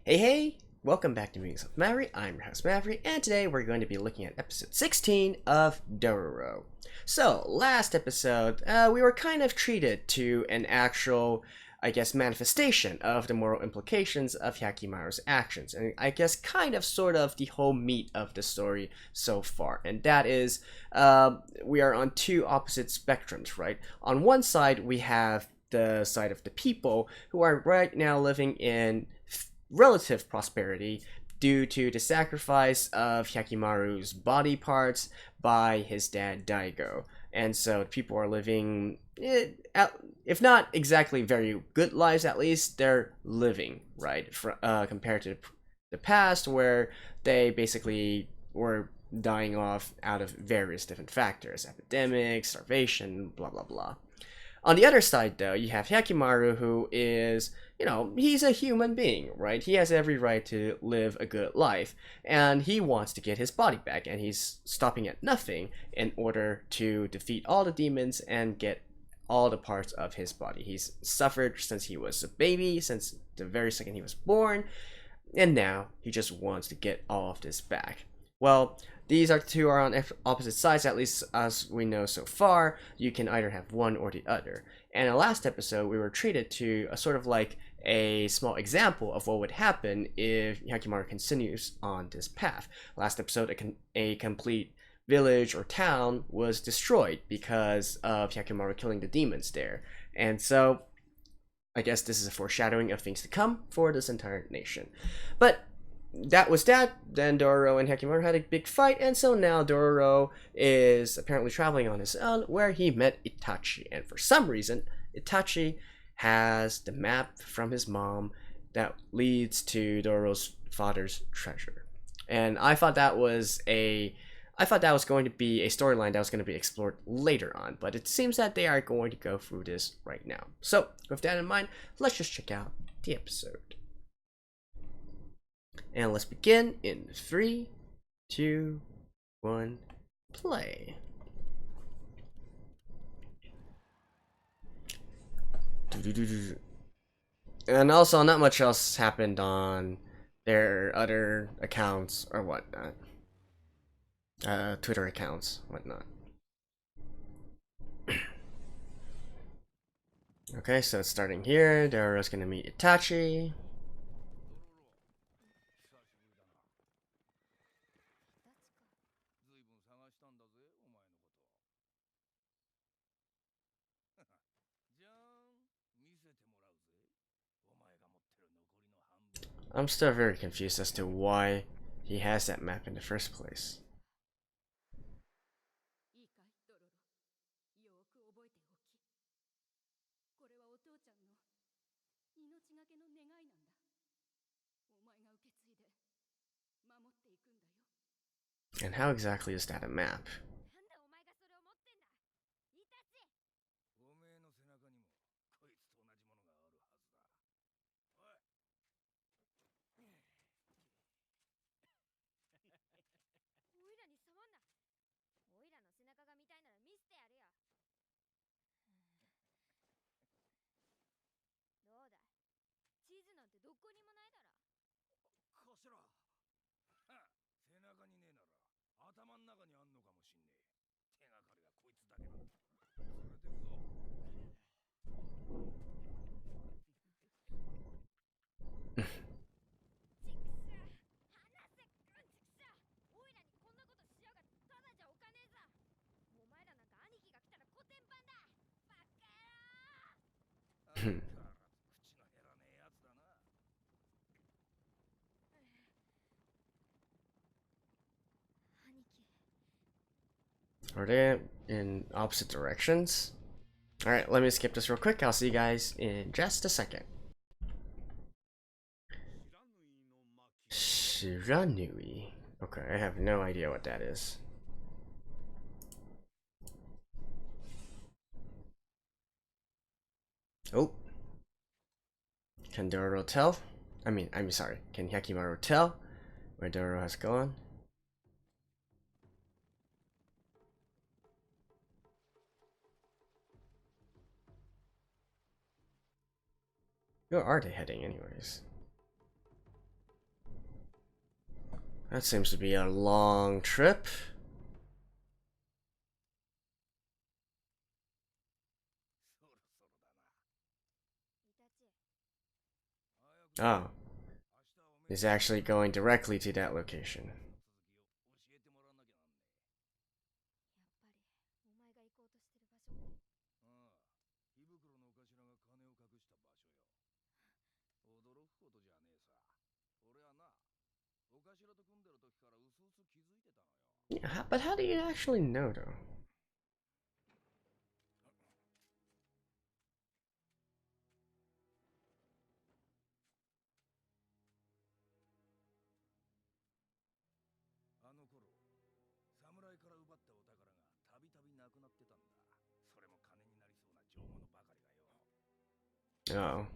Hey, welcome back to Meetings with Maverick. I'm your host Maverick, and today we're going to be looking at episode 16 of Dororo. So, last episode, we were kind of treated to an actual, manifestation of the moral implications of Hyakimaru's actions, and I guess kind of sort of the whole meat of the story so far, and that is, we are on two opposite spectrums, right? On one side, we have the side of the people who are right now living in relative prosperity due to the sacrifice of Hyakimaru's body parts by his dad Daigo. And so people are living, if not exactly very good lives, at least they're living, right? Compared to the past, where they basically were dying off out of various different factors: epidemics, starvation, blah blah blah. On the other side, though, you have Hyakimaru, who is, he's a human being, right? He has every right to live a good life, and he wants to get his body back, and he's stopping at nothing in order to defeat all the demons and get all the parts of his body. He's suffered since he was a baby, since the very second he was born, and now he just wants to get all of this back. Well, these two are on opposite sides, at least as we know so far. You can either have one or the other. And in the last episode, we were treated to a sort of like a small example of what would happen if Hyakimaru continues on this path. Last episode, a complete village or town was destroyed because of Hyakimaru killing the demons there. And so, I guess this is a foreshadowing of things to come for this entire nation. But that was that. Then Dororo and Hyakimaru had a big fight, and so now Dororo is apparently traveling on his own, where he met Itachi. And for some reason, Itachi has the map from his mom that leads to Dororo's father's treasure. And I thought that was going to be a storyline that was going to be explored later on, but it seems that they are going to go through this right now. So, with that in mind, let's just check out the episode. And let's begin in 3, 2, 1, play. And also, not much else happened on their other accounts or whatnot. Twitter accounts, whatnot. Okay, so it's starting here. Dororo's gonna meet Itachi. I'm still very confused as to why he has that map in the first place. And how exactly is that a map? Are they in opposite directions? Alright, let me skip this real quick. I'll see you guys in just a second. Shiranui. Okay, I have no idea what that is. Oh. Can Dororo tell? I'm sorry. Can Hyakimaru tell where Dororo has gone? Where are they heading anyways? That seems to be a long trip. Oh, he's actually going directly to that location. Yeah, but how do you actually know, though? Oh.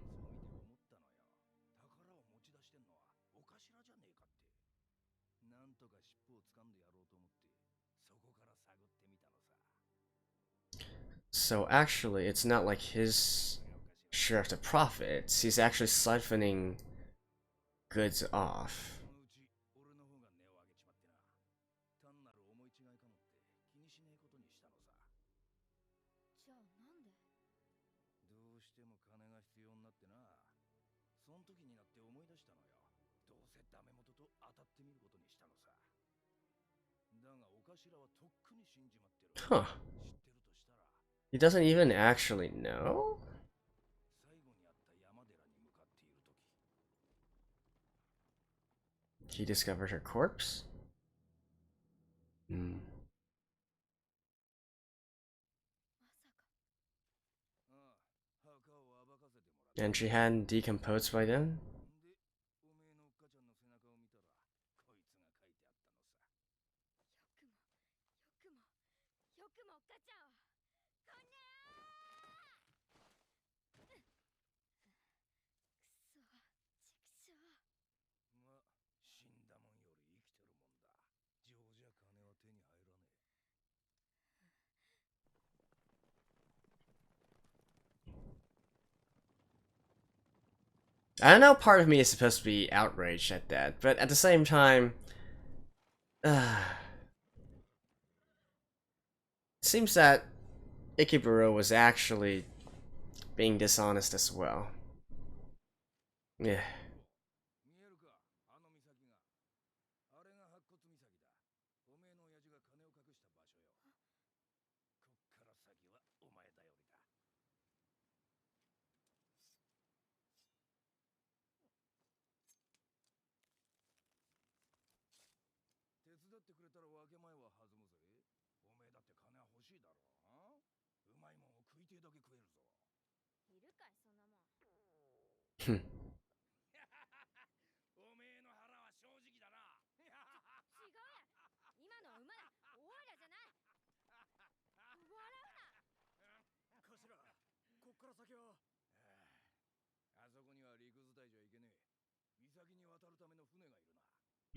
So actually, it's not like his share of the profits. He's actually siphoning goods off. Huh. He doesn't even actually know? He discovered her corpse? Hmm. And she hadn't decomposed by then? I know part of me is supposed to be outraged at that, but at the same time, it seems that Ikeburo was actually being dishonest as well. Yeah.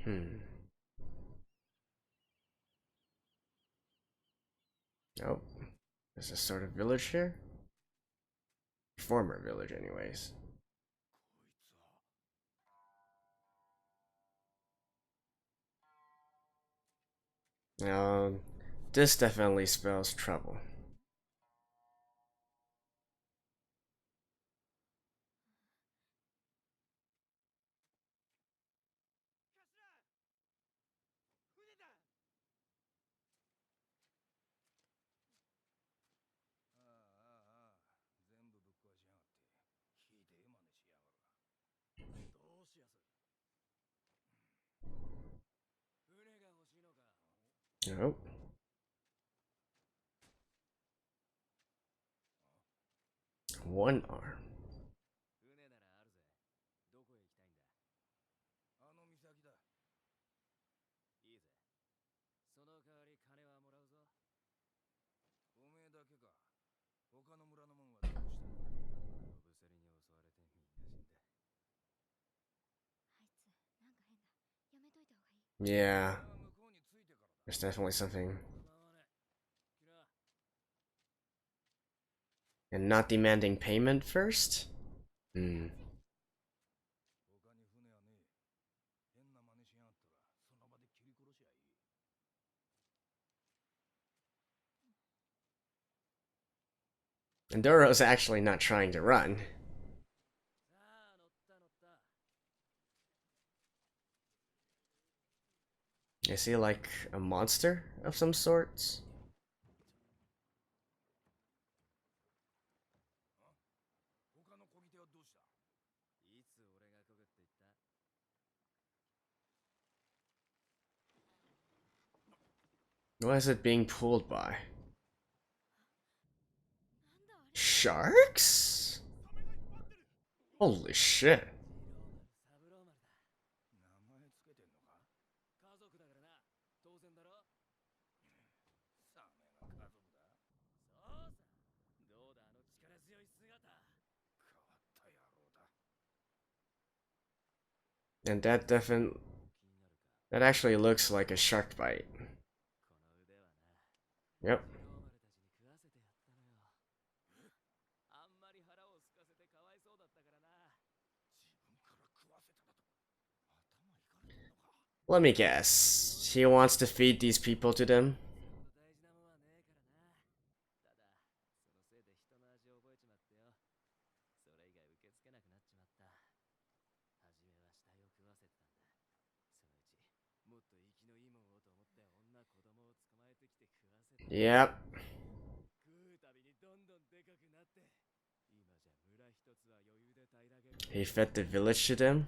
Hmm. Oh, there's a sort of village here? Former village, anyways. Um, this definitely spells trouble. Oh, one arm. Yeah, there's definitely something. And not demanding payment first? Hmm. And Dororo's actually not trying to run. Is he like a monster of some sorts? What is it being pulled by? Sharks? Holy shit. And that actually looks like a shark bite. Yep. Let me guess. He wants to feed these people to them? Yep. He fed the village to them?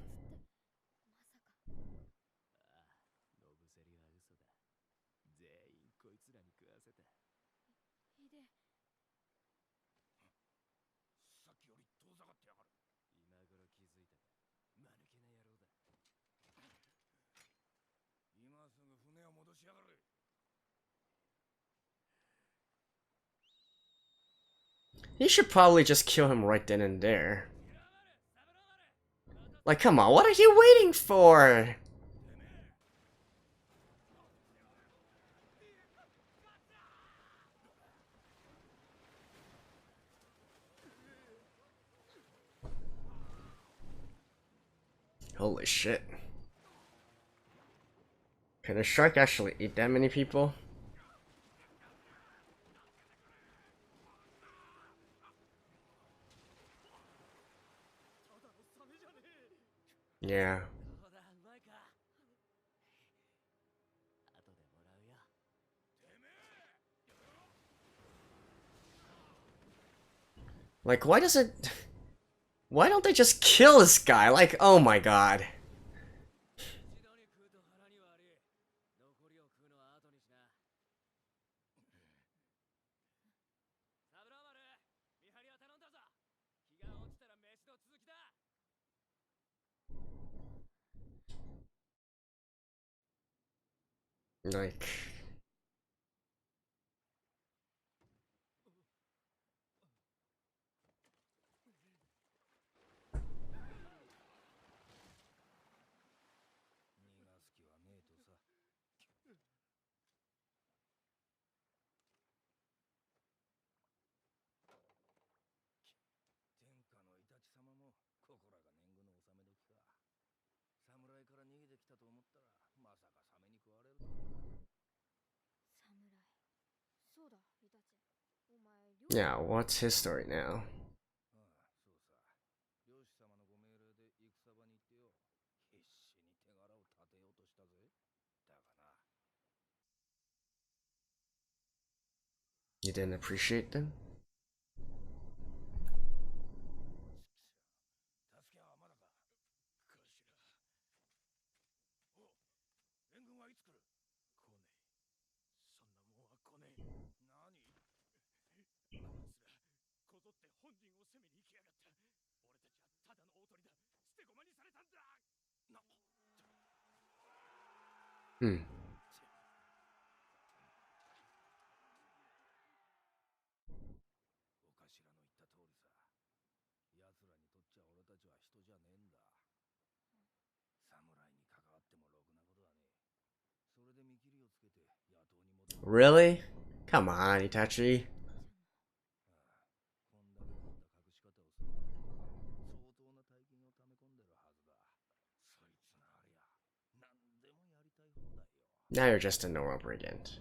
He should probably just kill him right then and there. Like, come on, what are you waiting for? Holy shit. Can a shark actually eat that many people? Yeah. Like, why does it... Why don't they just kill this guy? Like, oh my god. Like... Yeah, what's his story now? You didn't appreciate them? Hmm. Really? Come on, Itachi. Now you're just a normal brigand.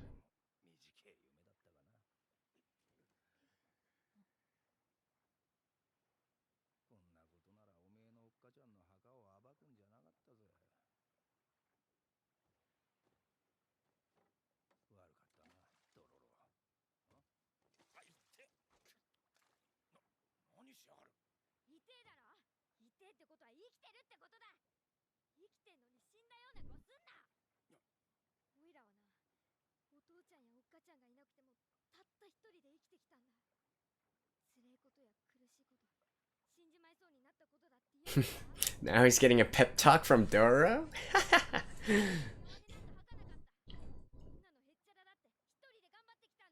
Now he's getting a pep talk from Dororo?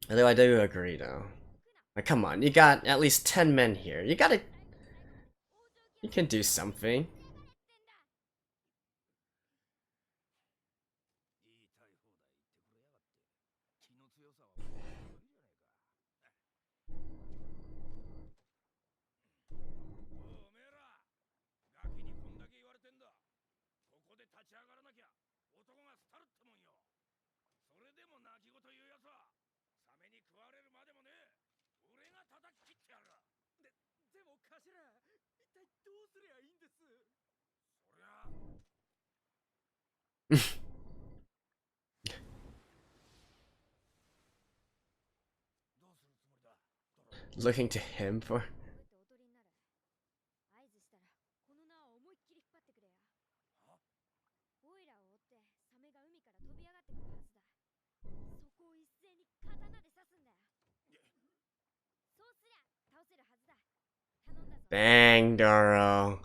Although I do agree though. Like, come on, you got at least 10 men here. You gotta... You can do something. Looking to him for... Dang, Dororo.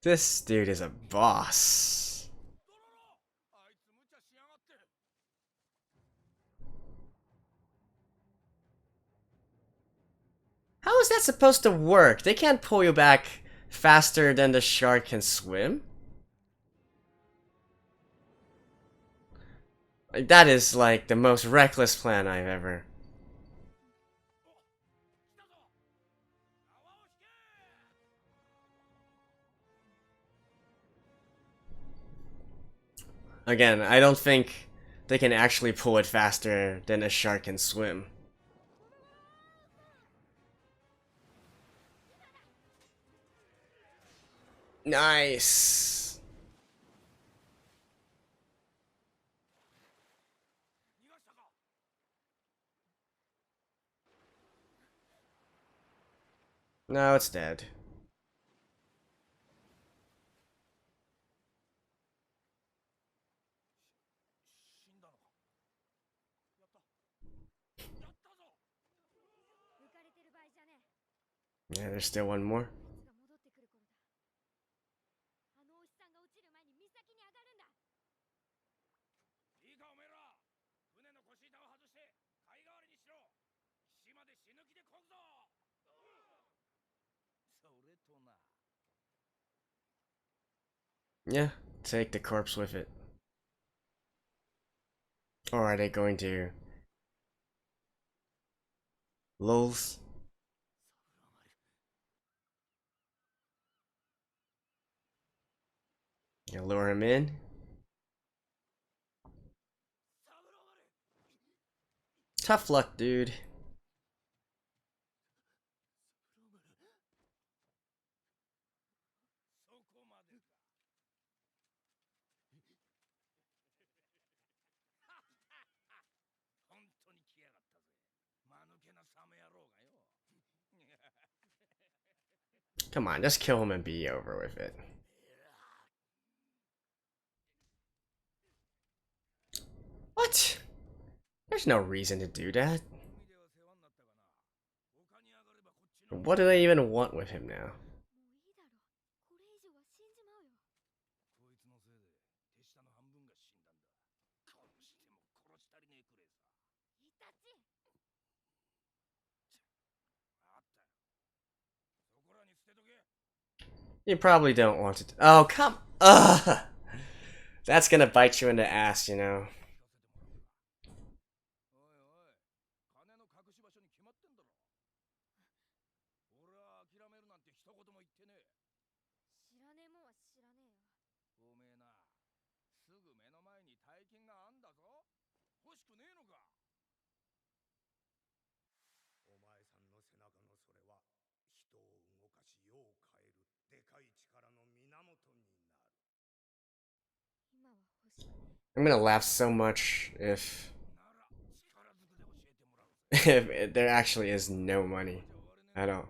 This dude is a boss. How is that supposed to work? They can't pull you back faster than the shark can swim? Like, that is like the most reckless plan I've ever... Again, I don't think they can actually pull it faster than a shark can swim. Nice. No, it's dead. Yeah, there's still one more. Yeah, take the corpse with it. Or are they going to... Lulz? You lure him in? Tough luck, dude. Come on, just kill him and be over with it. What? There's no reason to do that. What do they even want with him now? You probably don't want to... Oh, come... Ugh! That's gonna bite you in the ass, you know. I'm gonna laugh so much if if there actually is no money. I don't.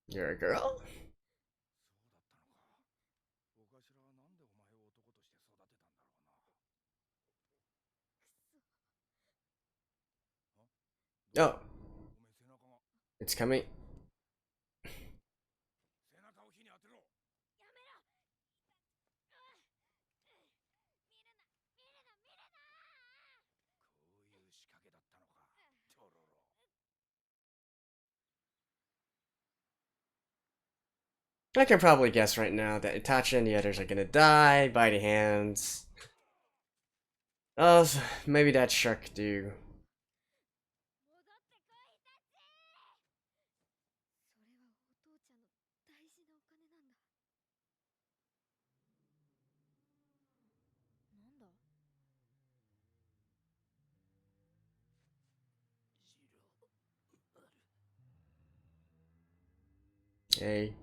'You're a girl?' 'Oh, it's coming.' 'I can probably guess right now that Itachi and the others are gonna die by the hands. Oh, maybe that shark dude. 'Hey.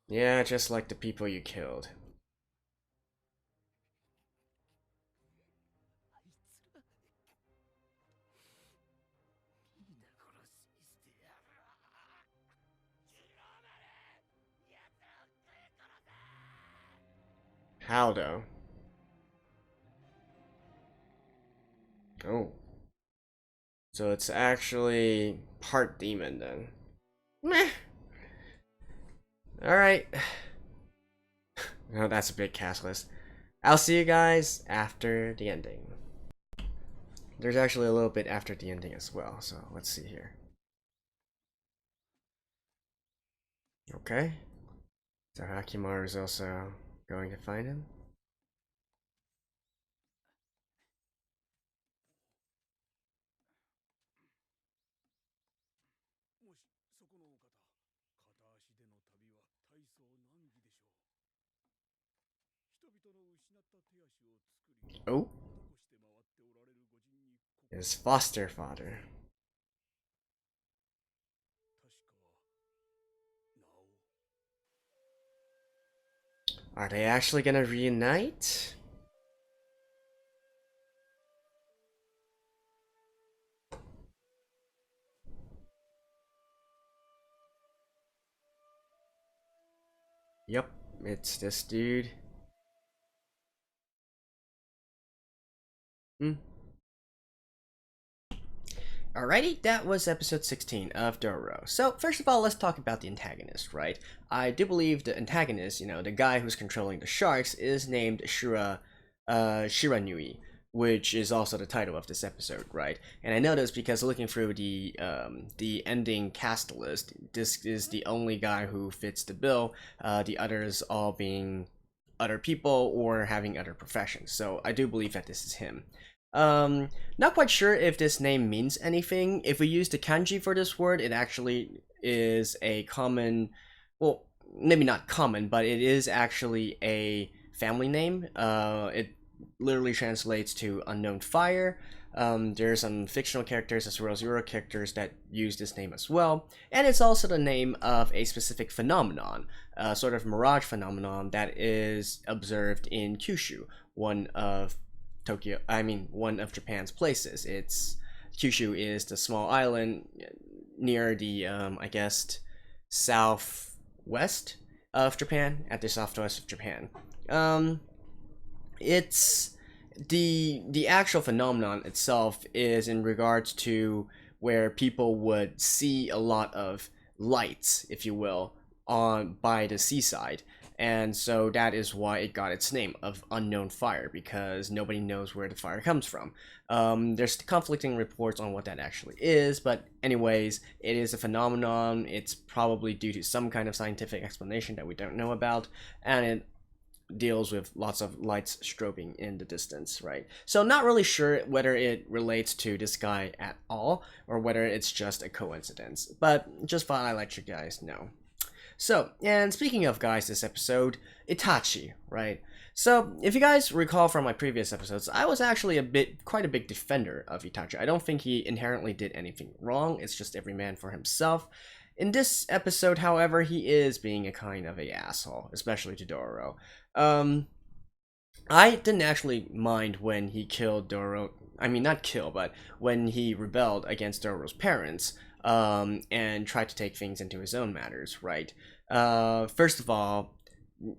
Yeah, just like the people you killed. How though? Oh. So it's actually part demon then. Meh. Alright. Oh, that's a big cast list. I'll see you guys after the ending. There's actually a little bit after the ending as well, so let's see here. Okay. So Hakimaru is also going to find him. Oh, his foster father. Are they actually gonna reunite? Yep, it's this dude. Alrighty, that was episode 16 of Dororo. So, first of all, let's talk about the antagonist, right? I do believe the antagonist, the guy who's controlling the sharks, is named Shiranui, which is also the title of this episode, right? And I know this because looking through the ending cast list, this is the only guy who fits the bill, the others all being other people or having other professions. So I do believe that this is him. Not quite sure if this name means anything. If we use the kanji for this word, it actually is a common, well, maybe not common, but it is actually a family name. It literally translates to unknown fire. There are some fictional characters as well as real characters that use this name as well. And it's also the name of a specific phenomenon, a sort of mirage phenomenon that is observed in Kyushu, one of one of Japan's places. It's Kyushu is the small island near the, I guess, southwest of Japan, at the southwest of Japan. It's the actual phenomenon itself is in regards to where people would see a lot of lights, if you will, by the seaside, and so that is why it got its name of unknown fire, because nobody knows where the fire comes from. There's conflicting reports on what that actually is, but anyways, it is a phenomenon. It's probably due to some kind of scientific explanation that we don't know about, and it deals with lots of lights strobing in the distance, right? So not really sure whether it relates to this guy at all, or whether it's just a coincidence, but just thought I'd let you guys know. So, and speaking of guys this episode, Itachi, right? So, if you guys recall from my previous episodes, I was actually quite a big defender of Itachi. I don't think he inherently did anything wrong, it's just every man for himself. In this episode, however, he is being a kind of a asshole, especially to Dororo. I didn't actually mind when he killed Dororo. I mean, not kill, but when he rebelled against Dororo's parents, and tried to take things into his own matters, right? First of all,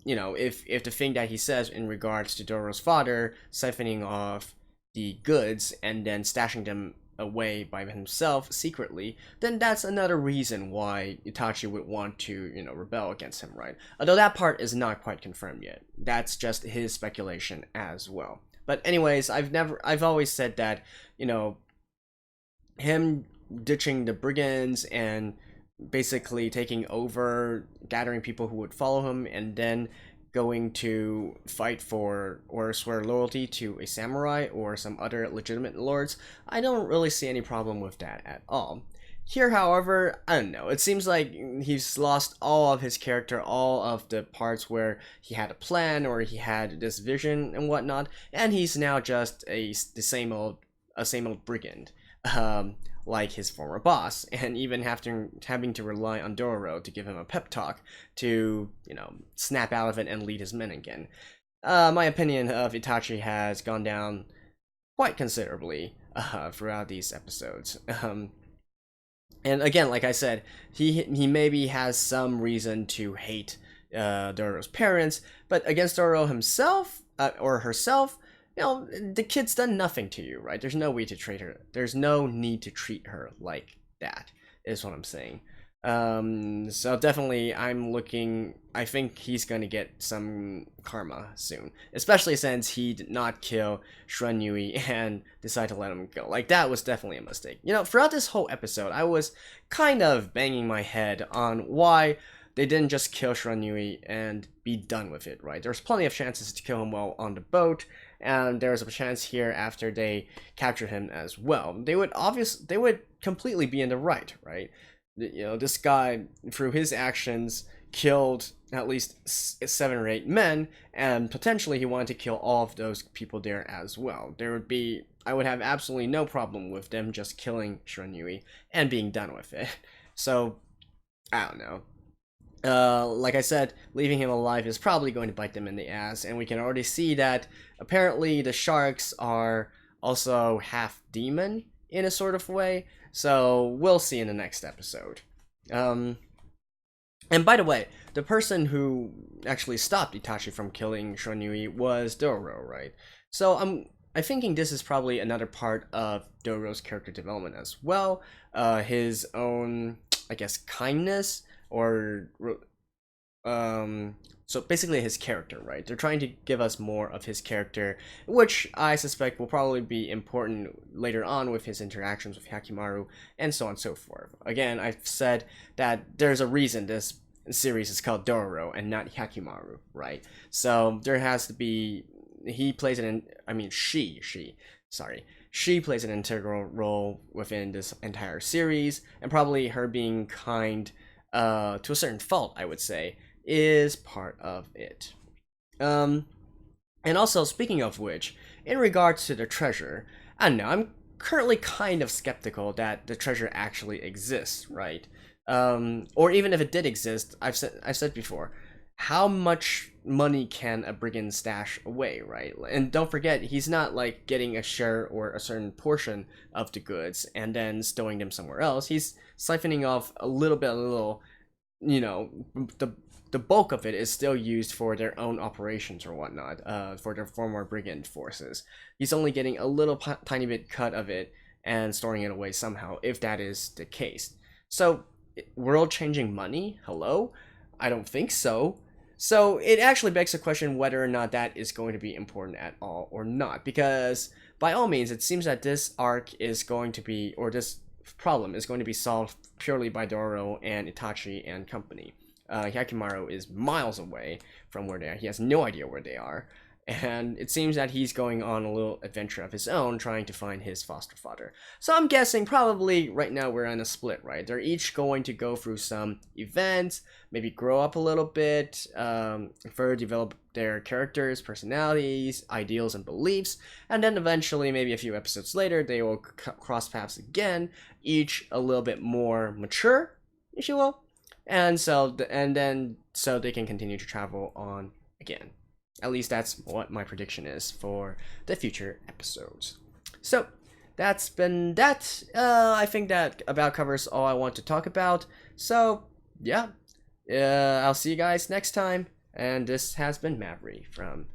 you know, if the thing that he says in regards to Dororo's father siphoning off the goods and then stashing them away by himself secretly, then that's another reason why Itachi would want to, you know, rebel against him, right? Although that part is not quite confirmed yet. That's just his speculation as well. But anyways, I've always said that, you know, him ditching the brigands and basically taking over, gathering people who would follow him, and then going to fight for or swear loyalty to a samurai or some other legitimate lords, I don't really see any problem with that at all. Here, however, I don't know, it seems like he's lost all of his character, all of the parts where he had a plan or he had this vision and whatnot, and he's now just the same old brigand. Like his former boss, and even having to rely on Dororo to give him a pep talk to, you know, snap out of it and lead his men again. My opinion of Itachi has gone down quite considerably throughout these episodes. And again, like I said, he maybe has some reason to hate Dororo's parents, but against Dororo himself or herself, you know, the kid's done nothing to you, right? There's no way to treat her. There's no need to treat her like that, is what I'm saying. So definitely, I think he's gonna get some karma soon, especially since he did not kill Shuren Yui and decided to let him go. Like, that was definitely a mistake. You know, throughout this whole episode, I was kind of banging my head on why they didn't just kill Shuren Yui and be done with it, right? There's plenty of chances to kill him while on the boat, and there's a chance here after they capture him as well. They would completely be in the right? You know, this guy, through his actions, killed at least 7 or 8 men, and potentially he wanted to kill all of those people there as well. I would have absolutely no problem with them just killing Shuren Yui and being done with it. So, I don't know. Like I said, leaving him alive is probably going to bite them in the ass, and we can already see that apparently the sharks are also half demon in a sort of way, so we'll see in the next episode. And by the way, the person who actually stopped Itachi from killing Shuren Yui was Dororo, right? So I'm thinking this is probably another part of Dororo's character development as well. His own, I guess, kindness, or so basically his character, right? They're trying to give us more of his character, which I suspect will probably be important later on with his interactions with Hakimaru and so on and so forth. Again, I've said that there's a reason this series is called Dororo and not Hakimaru, right? So there has to be, she plays an integral role within this entire series, and probably her being kind to a certain fault, I would say, is part of it. And also, speaking of which, in regards to the treasure, I don't know, I'm currently kind of skeptical that the treasure actually exists, right? Or even if it did exist, I've said before, how much money can a brigand stash away, right? And don't forget, he's not like getting a share or a certain portion of the goods and then stowing them somewhere else. He's siphoning off a little, you know, the bulk of it is still used for their own operations or whatnot, for their former brigand forces. He's only getting a little tiny bit cut of it and storing it away somehow, if that is the case. So, world-changing money? Hello? I don't think so. So it actually begs the question whether or not that is going to be important at all or not. Because by all means, it seems that this arc is going to be, or this problem is going to be solved purely by Dororo and Itachi and company. Hyakkimaru is miles away from where they are. He has no idea where they are. And it seems that he's going on a little adventure of his own, trying to find his foster father. So I'm guessing probably right now we're in a split, right? They're each going to go through some events, maybe grow up a little bit, further develop their characters, personalities, ideals, and beliefs, and then eventually, maybe a few episodes later, they will cross paths again, each a little bit more mature, if you will, and so they can continue to travel on again. At least that's what my prediction is for the future episodes. So that's been that. I think that about covers all I want to talk about. So yeah, I'll see you guys next time. And this has been Maverick from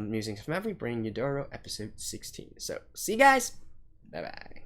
Musings of Maverick, bringing you Dororo episode 16. So see you guys. Bye bye.